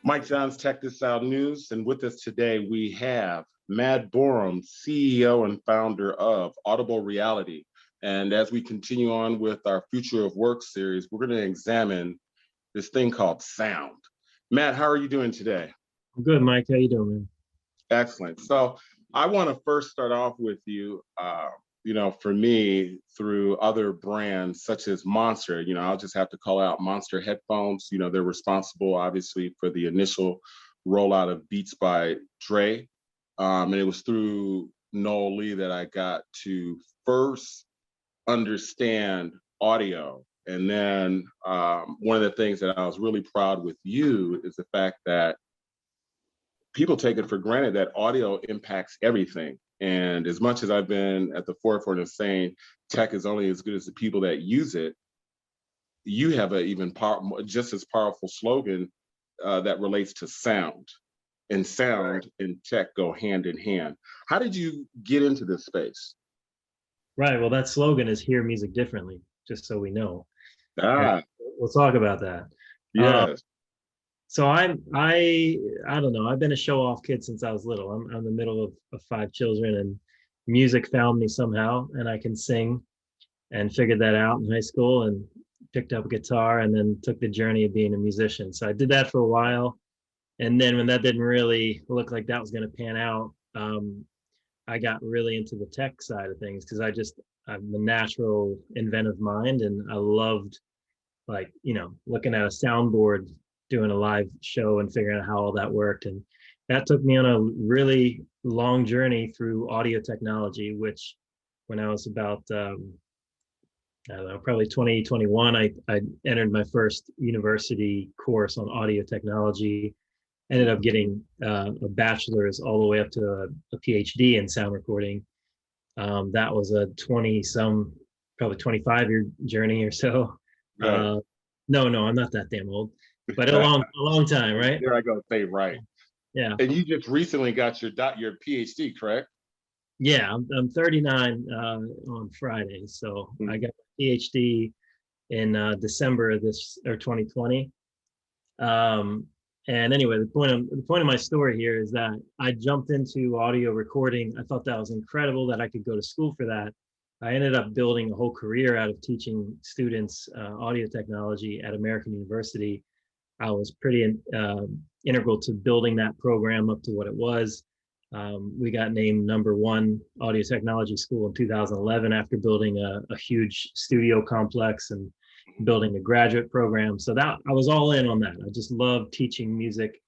Mike John's Tech This Out News, and with us today we have Matt Boerum, CEO and founder of Audible Reality. And as we continue on with our Future of Work series, we're going to examine this thing called sound. Matt, how are you doing today? I'm good, Mike. How you doing, man? Excellent. So I want to first start off with you. For me, through other brands such as Monster, I'll just have to call out Monster headphones. They're responsible, obviously, for the initial rollout of Beats by Dre. And it was through Noel Lee that I got to first understand audio. And then one of the things that I was really proud with you is the fact that people take it for granted that audio impacts everything. And as much as I've been at the forefront of saying tech is only as good as the people that use it, you have an even just as powerful slogan that relates to sound. And sound and tech go hand in hand. How did you get into this space? Right. Well, that slogan is "Hear music differently," just so we know. Ah, We'll talk about that. yes. So I don't know. I've been a show-off kid since I was little. I'm the middle of five children, and music found me somehow, and I can sing, and figured that out in high school, and picked up a guitar, and then took the journey of being a musician. So I did that for a while, and then when that didn't really look like that was going to pan out, I got really into the tech side of things because I'm a natural inventive mind, and I loved looking at a soundboard, doing a live show and figuring out how all that worked. And that took me on a really long journey through audio technology, which when I was about, I don't know, probably 2021, I entered my first university course on audio technology, ended up getting a bachelor's all the way up to a PhD in sound recording. That was a probably 25-year journey or so. Right. No, I'm not that damn old, but a long time, right? There I go, say right. Yeah. And you just recently got your PhD, correct? Yeah, I'm 39 on Friday, so I got a PhD in December of 2020. And anyway, the point of my story here is that I jumped into audio recording. I thought that was incredible that I could go to school for that. I ended up building a whole career out of teaching students audio technology at American University. I was pretty integral to building that program up to what it was. We got named #1 audio technology school in 2011 after building a huge studio complex and building a graduate program. So that I was all in on that. I just love teaching music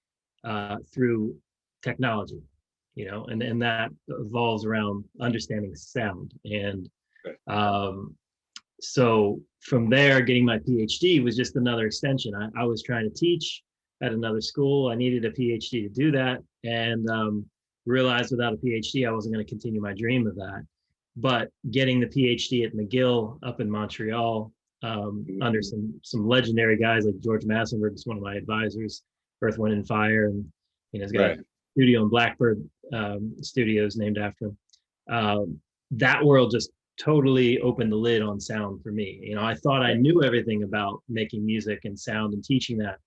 through technology, and that evolves around understanding sound. And so from there, getting my PhD was just another extension. I was trying to teach at another school. I needed a PhD to do that, and realized without a PhD, I wasn't going to continue my dream of that. But getting the PhD at McGill up in Montreal, under some legendary guys like George Massenberg is one of my advisors, Earth, Wind, and Fire, and he's got a studio in Blackbird Studios named after him. That world just totally opened the lid on sound for me. I thought I knew everything about making music and sound and teaching that,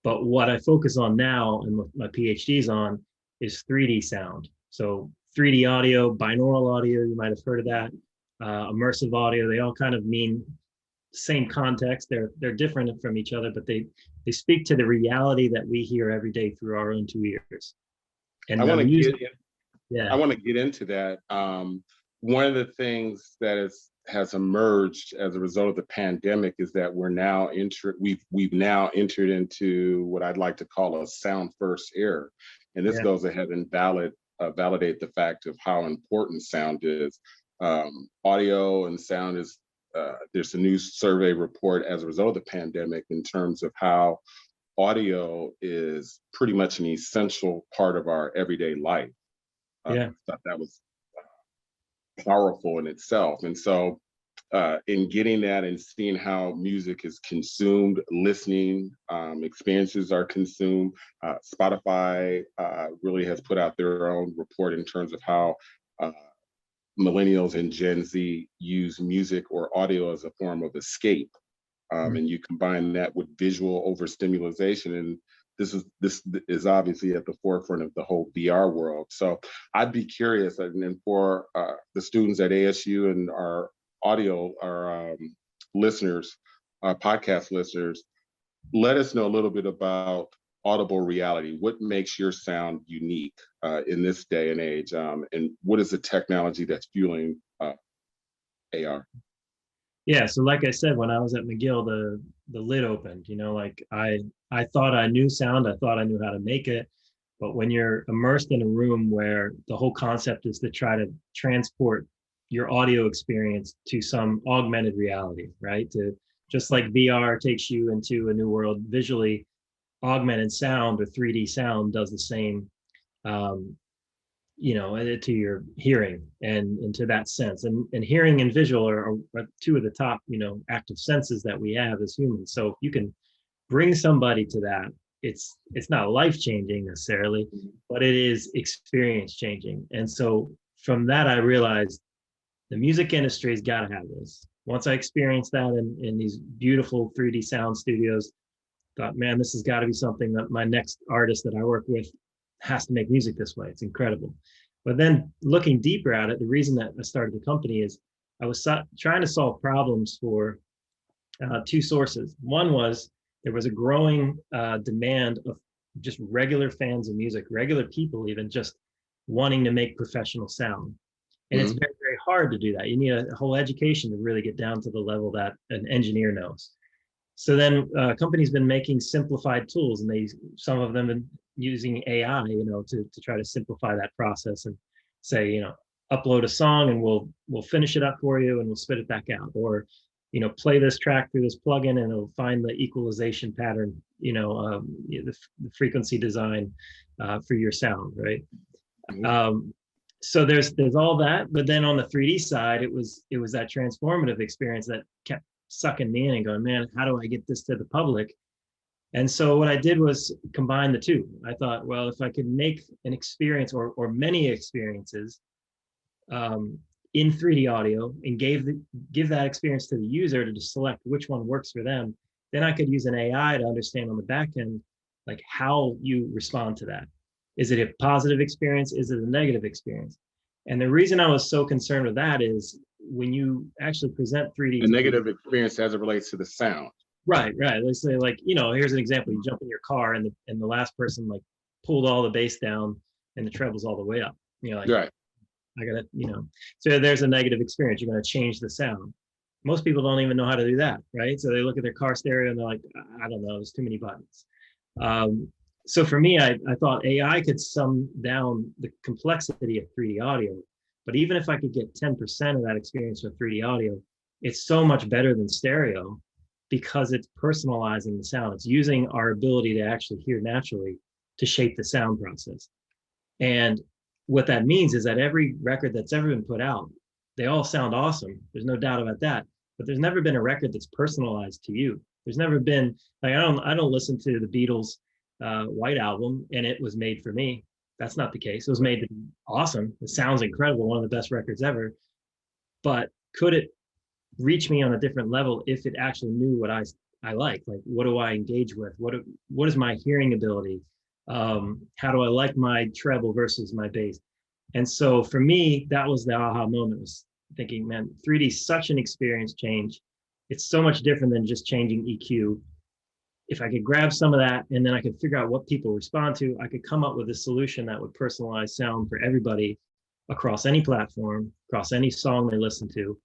but what I focus on now and what my PhD's on is 3D sound. So 3D audio, binaural audio, you might have heard of that, immersive audio. They all kind of mean same context. They're different from each other, but they speak to the reality that we hear every day through our own two ears. And I want to get into that. One of the things that has emerged as a result of the pandemic is that we've now entered into what I'd like to call a sound first era. And this goes ahead and validate the fact of how important sound is. Audio and sound is, there's a new survey report as a result of the pandemic in terms of how audio is pretty much an essential part of our everyday life. I thought that was powerful in itself. And so in getting that and seeing how music is consumed, listening experiences are consumed, Spotify really has put out their own report in terms of how millennials and Gen Z use music or audio as a form of escape. And you combine that with visual overstimulation, and this is obviously at the forefront of the whole VR world. So I'd be curious, and for the students at ASU and our listeners, podcast listeners, let us know a little bit about audible reality. What makes your sound unique in this day and age, and what is the technology that's fueling AR? Yeah, so like I said, when I was at McGill, the lid opened. You know, like I thought I knew sound, I thought I knew how to make it, but when you're immersed in a room where the whole concept is to try to transport your audio experience to some augmented reality, right? To just like VR takes you into a new world visually, augmented sound or 3D sound does the same. You know, to your hearing and to that sense. And hearing and visual are two of the top, you know, active senses that we have as humans. So if you can bring somebody to that, it's not life-changing necessarily, but it is experience changing. And so from that, I realized the music industry has got to have this. Once I experienced that in these beautiful 3D sound studios, thought, man, this has got to be something that my next artist that I work with has to make music this way. It's incredible. But then looking deeper at it, the reason that I started the company is I was trying to solve problems for two sources. One was there was a growing demand of just regular fans of music, regular people even just wanting to make professional sound. And it's very, very hard to do that. You need a whole education to really get down to the level that an engineer knows. So then companies been making simplified tools, and some of them been using AI, you know, to try to simplify that process and say, you know, upload a song and we'll finish it up for you and we'll spit it back out, or, you know, play this track through this plugin and it'll find the equalization pattern, you know, the frequency design for your sound, right? So there's all that, but then on the 3D side, it was that transformative experience that kept sucking me in and going, man, how do I get this to the public? And so what I did was combine the two. I thought, well, if I could make an experience or many experiences in 3D audio and give that experience to the user to just select which one works for them, then I could use an AI to understand on the back end, like how you respond to that. Is it a positive experience? Is it a negative experience? And the reason I was so concerned with that is when you actually present 3D. A negative experience as it relates to the sound. Right. Let's say, like, you know, here's an example. You jump in your car and the last person like pulled all the bass down and the treble's all the way up. You know, like, right. I gotta, you know, so there's a negative experience. You're gonna change the sound. Most people don't even know how to do that, right? So they look at their car stereo and they're like, I don't know, there's too many buttons. So for me, I thought AI could sum down the complexity of 3D audio. But even if I could get 10% of that experience with 3D audio, it's so much better than stereo because it's personalizing the sound. It's using our ability to actually hear naturally to shape the sound process. And what that means is that every record that's ever been put out, they all sound awesome. There's no doubt about that. But there's never been a record that's personalized to you. There's never been, like, I don't listen to the Beatles White Album and it was made for me. That's not the case. It was made to be awesome. It sounds incredible, one of the best records ever. But could it reach me on a different level if it actually knew what I like? Like, what do I engage with? What is my hearing ability? How do I like my treble versus my bass? And so for me, that was the aha moment, was thinking, man, 3D is such an experience change. It's so much different than just changing EQ. If I could grab some of that and then I could figure out what people respond to, I could come up with a solution that would personalize sound for everybody across any platform, across any song they listen to.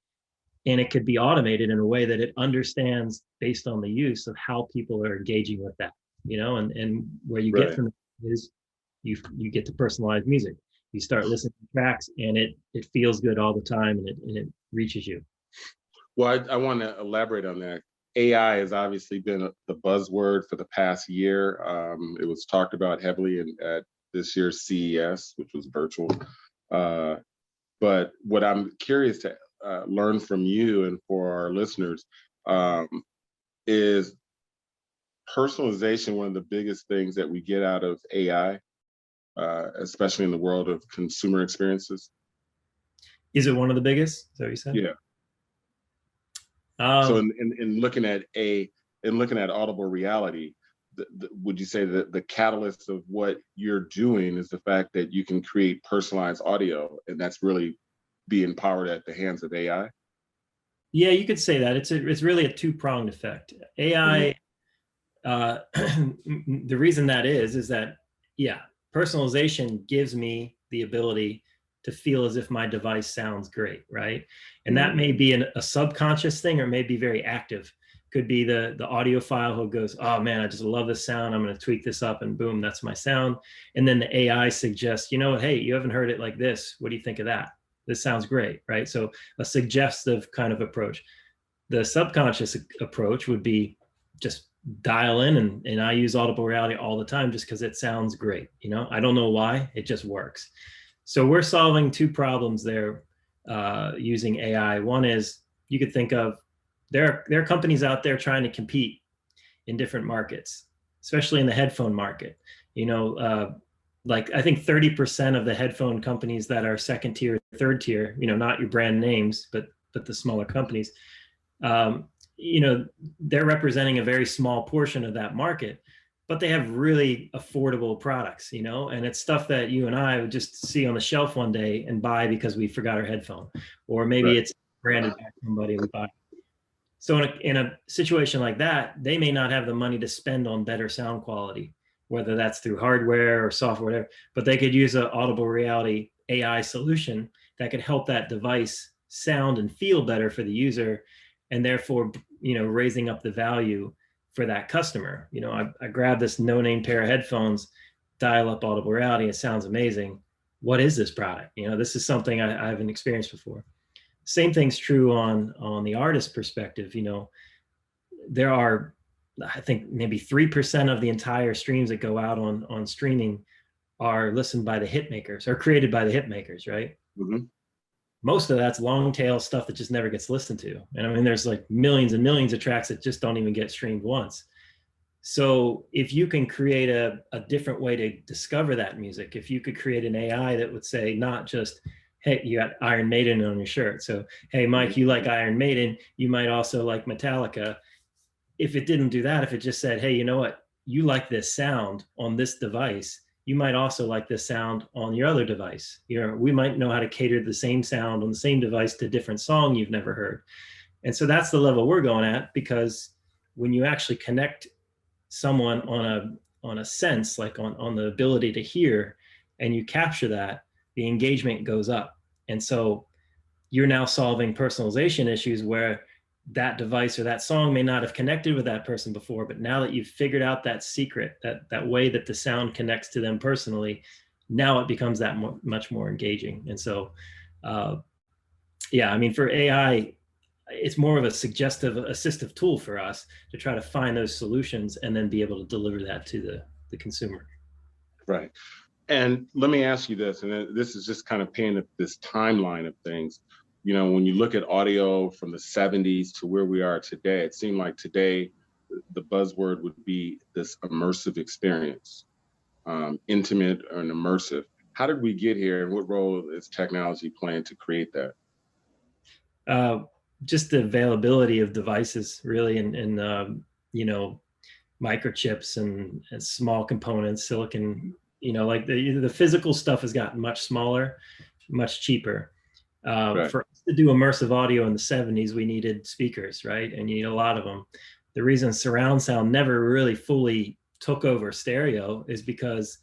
And it could be automated in a way that it understands based on the use of how people are engaging with that, you know, and where you get from it is you get to personalize music. You start listening to tracks and it feels good all the time and it reaches you. Well, I want to elaborate on that. AI has obviously been the buzzword for the past year. It was talked about heavily at this year's CES, which was virtual. But what I'm curious to learn from you and for our listeners is personalization one of the biggest things that we get out of AI, especially in the world of consumer experiences? Is it one of the biggest? Is that what you said? Yeah. So in looking at audible reality, would you say that the catalyst of what you're doing is the fact that you can create personalized audio, and that's really being powered at the hands of AI? Yeah, you could say that. It's really a two-pronged effect. AI, the reason that is that, yeah, personalization gives me the ability to feel as if my device sounds great, right? And that may be a subconscious thing, or may be very active. Could be the audiophile who goes, oh man, I just love this sound, I'm going to tweak this up, and boom, that's my sound. And then the AI suggests, you know what, hey, you haven't heard it like this, what do you think of that? This sounds great, right? So a suggestive kind of approach. The subconscious approach would be just dial in, and I use audible reality all the time just because it sounds great. You know, I don't know why, it just works. So we're solving two problems there using AI. One is, you could think of, there are companies out there trying to compete in different markets, especially in the headphone market. You know, like I think 30% of the headphone companies that are second tier, third tier, you know, not your brand names, but the smaller companies, you know, they're representing a very small portion of that market, but they have really affordable products, you know, and it's stuff that you and I would just see on the shelf one day and buy because we forgot our headphone, or maybe it's branded by somebody we buy. So in a situation like that, they may not have the money to spend on better sound quality, whether that's through hardware or software, whatever, but they could use an audible reality AI solution that could help that device sound and feel better for the user, and therefore, you know, raising up the value for that customer. You know, I grab this no-name pair of headphones, dial up audible reality, it sounds amazing. What is this product? You know, this is something I haven't experienced before. Same thing's true on the artist perspective. You know, there are, I think maybe 3% of the entire streams that go out on streaming are listened by the hit makers, or created by the hit makers, right? Most of that's long tail stuff that just never gets listened to. And I mean, there's like millions and millions of tracks that just don't even get streamed once. So if you can create a different way to discover that music, if you could create an AI that would say, not just, hey, you got Iron Maiden on your shirt, so, hey, Mike, you like Iron Maiden, you might also like Metallica. If it didn't do that, if it just said, hey, you know what, you like this sound on this device, you might also like this sound on your other device. You know, we might know how to cater the same sound on the same device to a different song you've never heard. And so that's the level we're going at, because when you actually connect someone on a sense, like on the ability to hear, and you capture that, the engagement goes up. And so you're now solving personalization issues where that device or that song may not have connected with that person before, but now that you've figured out that secret, that way that the sound connects to them personally, now it becomes that much more engaging. And so, yeah, I mean, for AI, it's more of a suggestive, assistive tool for us to try to find those solutions and then be able to deliver that to the consumer. Right. And let me ask you this, and this is just kind of painting this timeline of things. You know, when you look at audio from the 70s to where we are today, it seemed like today the buzzword would be this immersive experience, intimate and immersive. How did we get here, and what role is technology playing to create that? Just the availability of devices, really, and you know, microchips and small components, silicon. You know, like the physical stuff has gotten much smaller, much cheaper. Right. For us to do immersive audio in the 70s, we needed speakers, right? And you need a lot of them. The reason surround sound never really fully took over stereo is because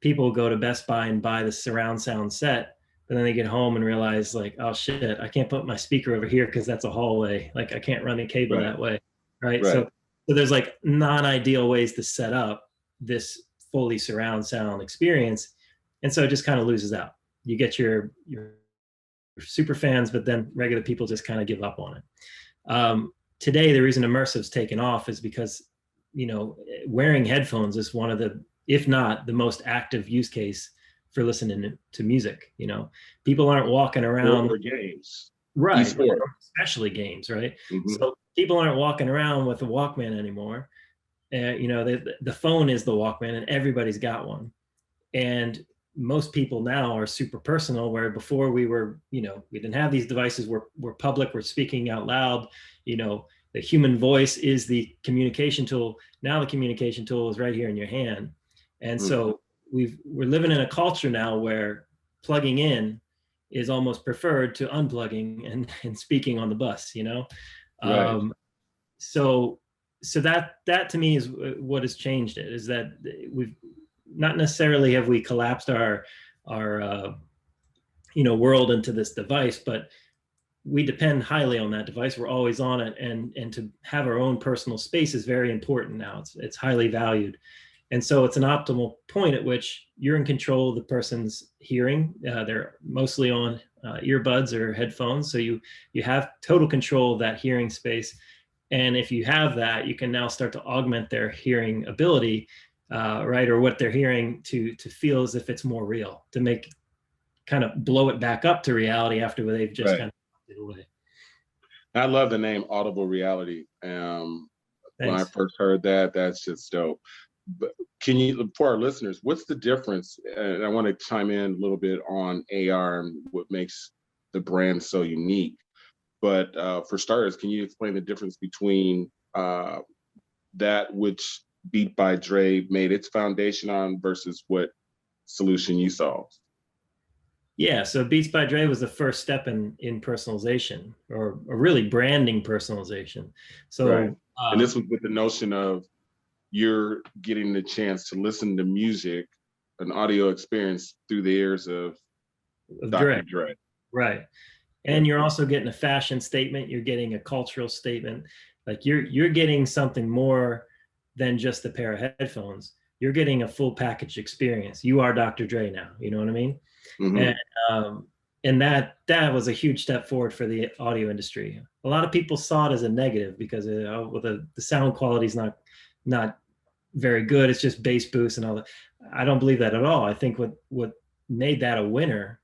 people go to Best Buy and buy the surround sound set, but then they get home and realize, like, oh shit, I can't put my speaker over here because that's a hallway. Like, I can't run a cable that way, right? So there's like non-ideal ways to set up this fully surround sound experience, and so it just kind of loses out. You get your super fans, but then regular people just kind of give up on it. Today, the reason immersive's taken off is because, you know, wearing headphones is one of the, if not the most active use case for listening to music. You know, people aren't walking around for games, right? Especially games, right? So people aren't walking around with a Walkman anymore. You know, the phone is the Walkman, and everybody's got one. And most people now are super personal, where before we were, you know, we didn't have these devices. We're public, we're speaking out loud. You know, the human voice is the communication tool. Now the communication tool is right here in your hand. And so we're living in a culture now where plugging in is almost preferred to unplugging and speaking on the bus, you know? Right. So that to me is what has changed it, is that we've not necessarily have we collapsed our world into this device, but we depend highly on that device. We're always on it, and to have our own personal space is very important now. It's highly valued. And so it's an optimal point at which you're in control of the person's hearing. They're mostly on earbuds or headphones. So you have total control of that hearing space. And if you have that, you can now start to augment their hearing ability, right? Or what they're hearing to feel as if it's more real, to make kind of blow it back up to reality after they've just kind of it away. I love the name Audible Reality. When I first heard that, that's just dope. But can you, for our listeners, what's the difference? And I want to chime in a little bit on AR and what makes the brand so unique. But for starters, can you explain the difference between that which Beat by Dre made its foundation on versus what solution you solved? Yeah, so Beats by Dre was the first step in personalization, or really branding personalization. So, right. And this was with the notion of you're getting the chance to listen to music, an audio experience through the ears of Dr. Dre. Right. And you're also getting a fashion statement. You're getting a cultural statement. Like you're getting something more than just a pair of headphones. You're getting a full package experience. You are Dr. Dre now. You know what I mean? And that was a huge step forward for the audio industry. A lot of people saw it as a negative because the sound quality is not very good. It's just bass boost and all that. I don't believe that at all. I think what made that a winner,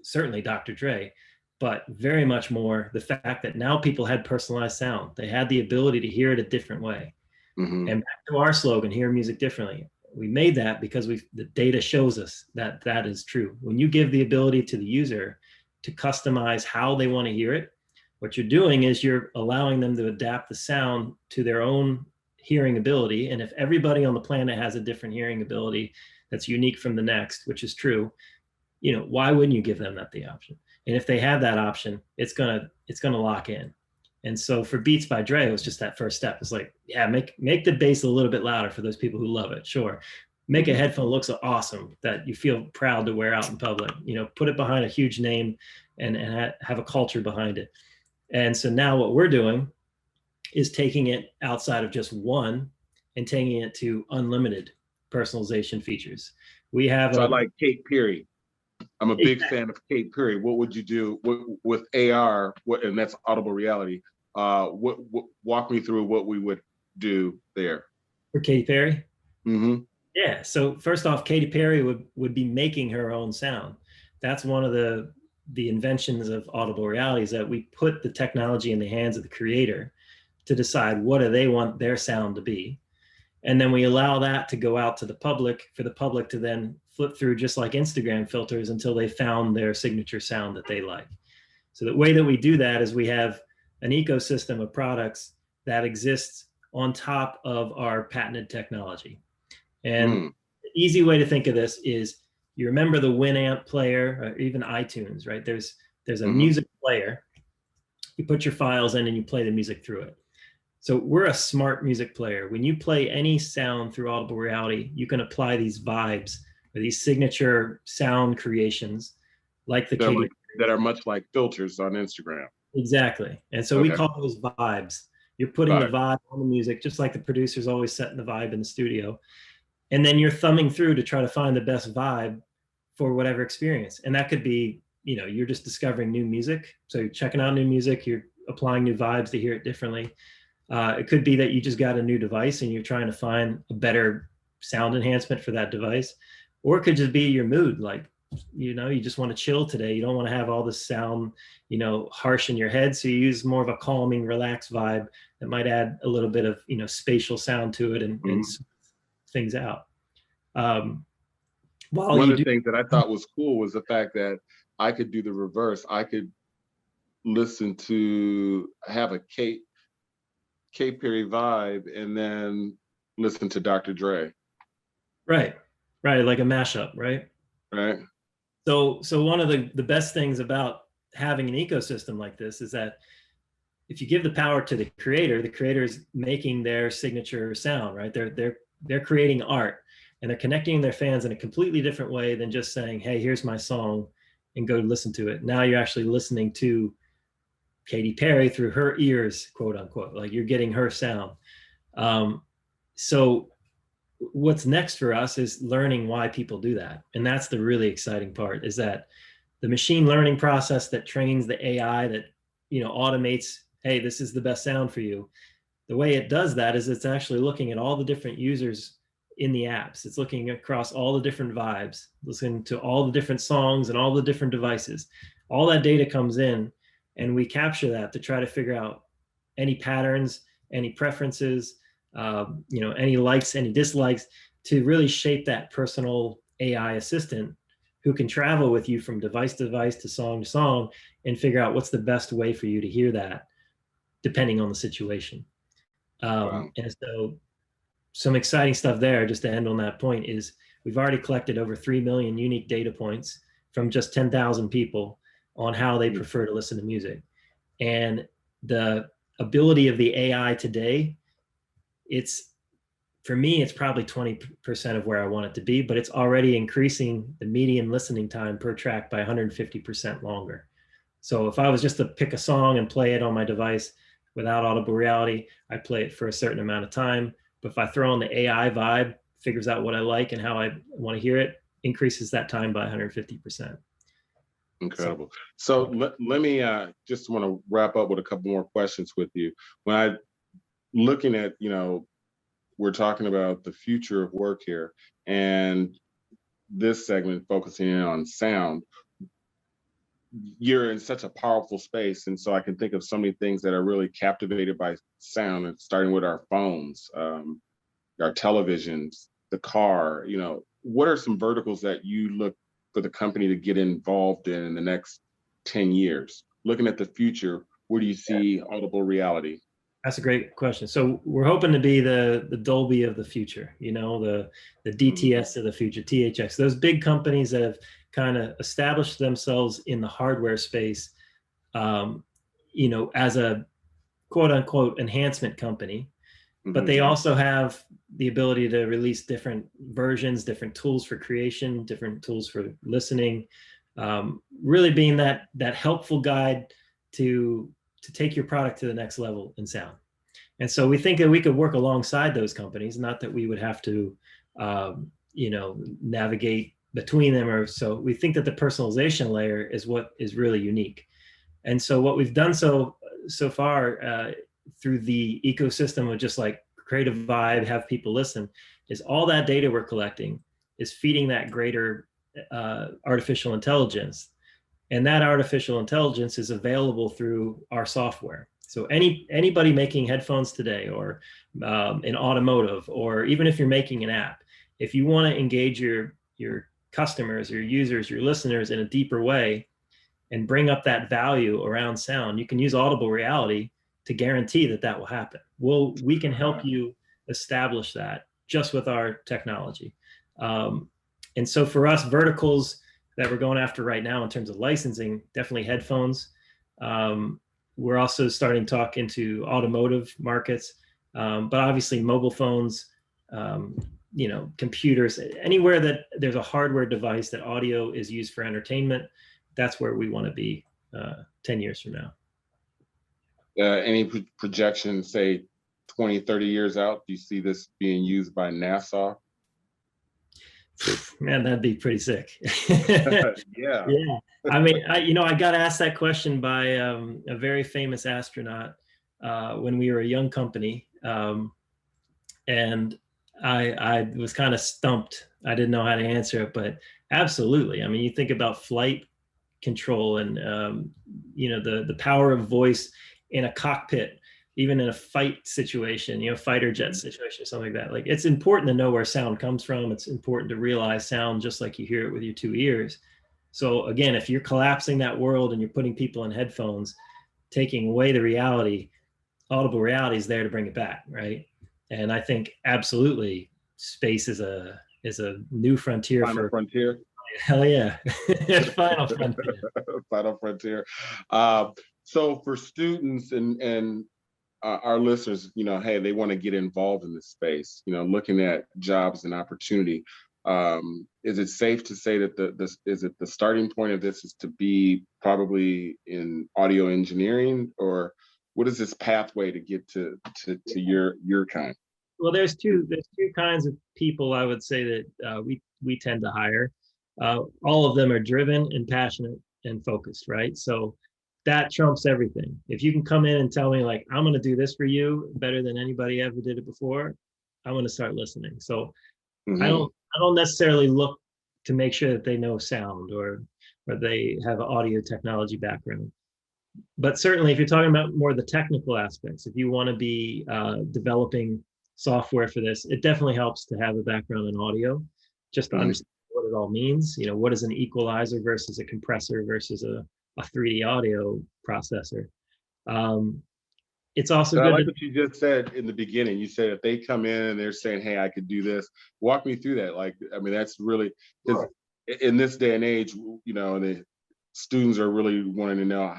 certainly Dr. Dre, but very much more the fact that now people had personalized sound. They had the ability to hear it a different way. And back to our slogan, hear music differently. We made that because the data shows us that that is true. When you give the ability to the user to customize how they want to hear it, what you're doing is you're allowing them to adapt the sound to their own hearing ability. And if everybody on the planet has a different hearing ability that's unique from the next, which is true, why wouldn't you give them the option? And if they have that option, it's gonna lock in. And so for Beats by Dre, it was just that first step. It's like, yeah, make the bass a little bit louder for those people who love it. Sure. Make a headphone looks awesome that you feel proud to wear out in public. Put it behind a huge name and have a culture behind it. And so now what we're doing is taking it outside of just one and taking it to unlimited personalization features. We have I like Kate Perry. I'm a big fan of Kate Perry. What would you do with AR? And that's Audible Reality. Walk me through what we would do there. For Katy Perry? Yeah. So first off, Katy Perry would be making her own sound. That's one of the inventions of Audible Reality, is that we put the technology in the hands of the creator to decide what do they want their sound to be. And then we allow that to go out to the public, for the public to then flip through, just like Instagram filters, until they found their signature sound that they like. So the way that we do that is we have an ecosystem of products that exists on top of our patented technology. And the easy way to think of this is, you remember the Winamp player, or even iTunes, right? There's a music player. You put your files in and you play the music through it. So we're a smart music player. When you play any sound through Audible Reality, you can apply these vibes, or these signature sound creations, like the Katy, that are much like filters on Instagram. Exactly. And so we call those vibes. You're putting the vibe on the music, just like the producer's always setting the vibe in the studio. And then you're thumbing through to try to find the best vibe for whatever experience. And that could be, you're just discovering new music. So you're checking out new music, you're applying new vibes to hear it differently. It could be that you just got a new device and you're trying to find a better sound enhancement for that device. Or it could just be your mood. Like, you just want to chill today. You don't want to have all the sound, harsh in your head. So you use more of a calming, relaxed vibe that might add a little bit of, spatial sound to it and things out. One of the things that I thought was cool was the fact that I could do the reverse. I could have a Kate Katy Perry vibe and then listen to Dr. Dre. Right, right, like a mashup, right? Right. So one of the best things about having an ecosystem like this is that if you give the power to the creator is making their signature sound, right? They're creating art, and they're connecting their fans in a completely different way than just saying, "Hey, here's my song, and go listen to it." Now you're actually listening to Katy Perry through her ears, quote unquote. Like you're getting her sound. Um, so what's next for us is learning why people do that, and that's the really exciting part. Is that the machine learning process that trains the AI that automates, hey, this is the best sound for you. The way it does that is it's actually looking at all the different users in the apps. It's looking across all the different vibes, listening to all the different songs and all the different devices. All that data comes in, and we capture that to try to figure out any patterns, any preferences, any likes, any dislikes, to really shape that personal AI assistant who can travel with you from device to device to song and figure out what's the best way for you to hear that depending on the situation. Wow. And so some exciting stuff there, just to end on that point, is we've already collected over 3 million unique data points from just 10,000 people on how they prefer to listen to music. And the ability of the AI today, for me, it's probably 20% of where I want it to be, but it's already increasing the median listening time per track by 150% longer. So if I was just to pick a song and play it on my device without audible reality, I play it for a certain amount of time. But if I throw on the AI vibe, figures out what I like and how I want to hear it, increases that time by 150%. Incredible. So let me just want to wrap up with a couple more questions with you. When I looking at, we're talking about the future of work here, and this segment focusing in on sound. You're in such a powerful space, and so I can think of so many things that are really captivated by sound, and starting with our phones, our televisions, the car. What are some verticals that you look for the company to get involved in the next 10 years? Looking at the future, where do you see audible reality? That's a great question. So we're hoping to be the Dolby of the future, the DTS of the future, THX, those big companies that have kind of established themselves in the hardware space, as a quote unquote enhancement company, but they also have the ability to release different versions, different tools for creation, different tools for listening, really being that helpful guide to take your product to the next level in sound. And so we think that we could work alongside those companies, not that we would have to, navigate between them. Or so we think that the personalization layer is what is really unique. And so what we've done so far through the ecosystem of just like create a vibe, have people listen, is all that data we're collecting is feeding that greater artificial intelligence. And that artificial intelligence is available through our software. So anybody making headphones today, or in automotive, or even if you're making an app, if you want to engage your customers, your users, your listeners in a deeper way and bring up that value around sound, you can use audible reality to guarantee that will happen. We can help you establish that just with our technology. And so for us, verticals that we're going after right now in terms of licensing, definitely headphones. We're also starting to talk into automotive markets, but obviously mobile phones, computers, anywhere that there's a hardware device that audio is used for entertainment, that's where we want to be 10 years from now. Any projections, say 20, 30 years out, do you see this being used by NASA? Man, that'd be pretty sick. Yeah. I mean, I got asked that question by a very famous astronaut when we were a young company. And I was kind of stumped. I didn't know how to answer it, but absolutely. I mean, you think about flight control and, the power of voice in a cockpit, even in a fight situation, fighter jet situation, something like that. Like, it's important to know where sound comes from. It's important to realize sound just like you hear it with your two ears. So again, if you're collapsing that world and you're putting people in headphones, taking away the reality, Audible Reality is there to bring it back, right? And I think absolutely space is a new frontier Final for frontier. hell yeah. Final frontier. Final frontier. Uh, so for students and our listeners, hey, they want to get involved in this space, looking at jobs and opportunity. Is it safe to say that the starting point of this is to be probably in audio engineering, or what is this pathway to get to your kind? Well, there's two kinds of people I would say that we tend to hire. All of them are driven and passionate and focused, right? So that trumps everything. If you can come in and tell me like I'm going to do this for you better than anybody ever did it before, I'm going to start listening. So Mm-hmm. I don't necessarily look to make sure that they know sound or they have an audio technology background. But certainly, if you're talking about more the technical aspects, if you want to be developing software for this, it definitely helps to have a background in audio, just to Mm-hmm. understand what it all means. You know, what is an equalizer versus a compressor versus a 3D audio processor. Um, it's also But I good like to what you just said in the beginning. You said if they come in and they're saying, "Hey, I could do this," walk me through that. Like, I mean, that's really because sure. in this day and age, the students are really wanting to know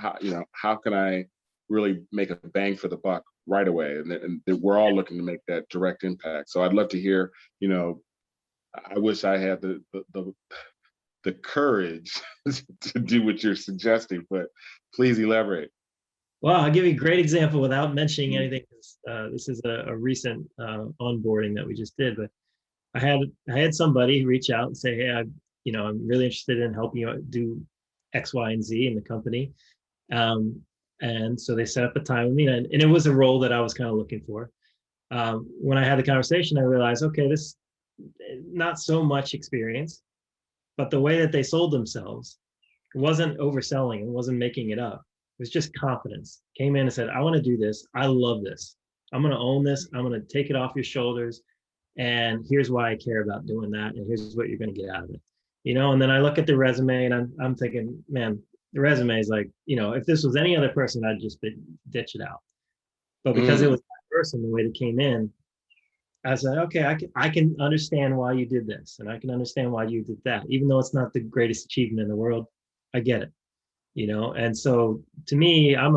how can I really make a bang for the buck right away, and we're all looking to make that direct impact. So I'd love to hear. I wish I had the courage to do what you're suggesting, but please elaborate. Well, I'll give you a great example without mentioning anything. This is a recent onboarding that we just did, but I had somebody reach out and say, "Hey, I'm really interested in helping you do X, Y, and Z in the company." Um, and so they set up a time with me, and it was a role that I was kind of looking for. When I had the conversation, I realized, okay, this not so much experience, but the way that they sold themselves wasn't overselling and wasn't making it up. It was just confidence. Came in and said, I want to do this. I love this. I'm going to own this. I'm going to take it off your shoulders. And here's why I care about doing that. And here's what you're going to get out of it. And then I look at the resume and I'm thinking, man, the resume is like, if this was any other person, I'd just ditch it out. But because it Mm, was that person, the way it came in, I said, okay, I can understand why you did this, and I can understand why you did that, even though it's not the greatest achievement in the world. I get it, And so to me, I'm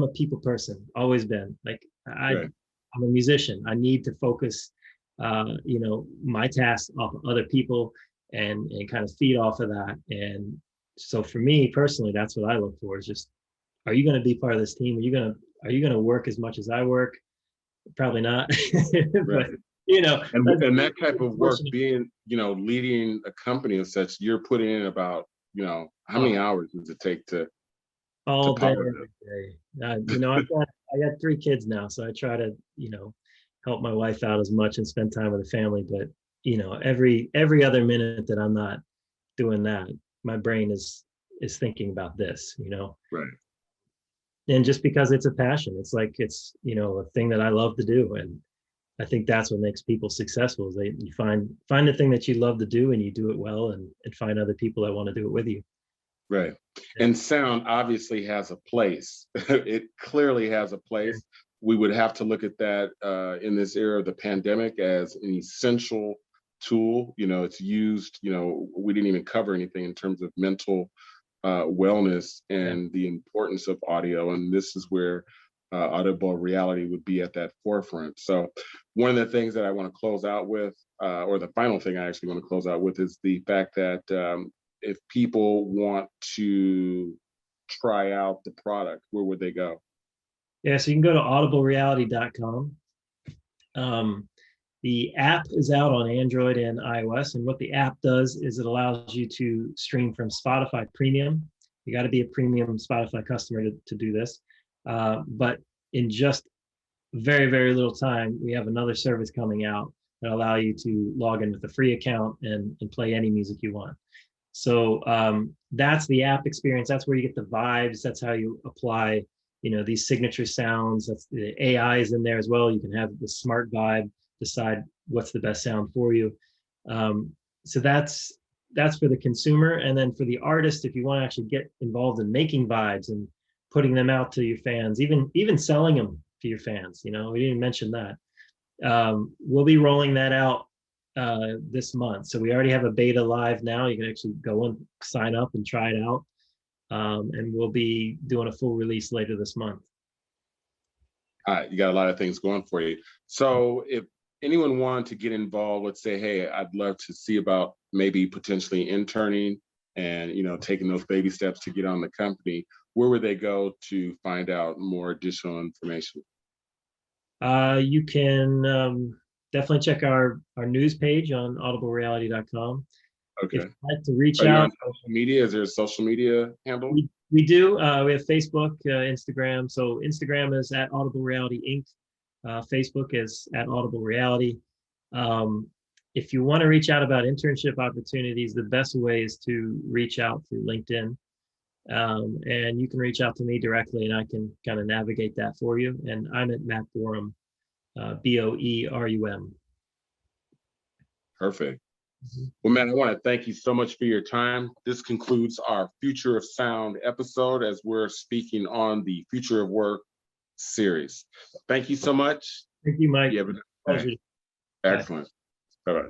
a people person, always been. Like right. I'm a musician. I need to focus, my tasks off of other people and kind of feed off of that. And so for me personally, that's what I look for is just, are you going to be part of this team? Are you going to work as much as I work? Probably not, but Right. And that's that type of work, unfortunate. being, leading a company of such, you're putting in about, how many Oh, hours does it take to all day, power every day. I got 3 kids now, so I try to, help my wife out as much and spend time with the family. But every other minute that I'm not doing that, my brain is thinking about this. Right. And just because it's a passion, it's like it's a thing that I love to do, and I think that's what makes people successful is you find the thing that you love to do and you do it well, and find other people that want to do it with you. Right. Yeah. And sound obviously has a place. It clearly has a place. We would have to look at that in this era of the pandemic as an essential tool. It's used, we didn't even cover anything in terms of mental wellness Yeah. and the importance of audio. And this is where Audible Reality would be at that forefront. So, one of the things that I want to close out with, or the final thing I actually want to close out with, is the fact that if people want to try out the product, where would they go? Yeah, so you can go to audiblereality.com. Um, the app is out on Android and iOS, and what the app does is it allows you to stream from Spotify Premium. You got to be a premium Spotify customer to do this. But in just very, very little time, we have another service coming out that allow you to log in with a free account and play any music you want. So that's the app experience. That's where you get the vibes. That's how you apply, these signature sounds. That's the AI is in there as well. You can have the smart vibe, decide what's the best sound for you. So that's for the consumer, and then for the artist, if you want to actually get involved in making vibes and putting them out to your fans, even selling them. If to your fans. You know, we didn't mention that. We'll be rolling that out this month. So we already have a beta live now. You can actually go and sign up and try it out. And we'll be doing a full release later this month. You got a lot of things going for you. So if anyone wanted to get involved, let's say, hey, I'd love to see about maybe potentially interning and, you know, taking those baby steps to get on the company, where would they go to find out more additional information? You can definitely check our news page on audiblereality.com. Okay. If you'd like to reach Are you out, on social media? Is there a social media handle? we do. We have Facebook, Instagram. So Instagram is at Audible Reality Inc. Facebook is at Audible Reality. If you want to reach out about internship opportunities, the best way is to reach out through LinkedIn. And you can reach out to me directly and I can kind of navigate that for you. And I'm at Matt Boerum, Boerum. Perfect. Well, man, I want to thank you so much for your time. This concludes our Future of Sound episode as we're speaking on the Future of Work series. Thank you so much. Thank you, Mike. You have a good day. Excellent. Bye-bye.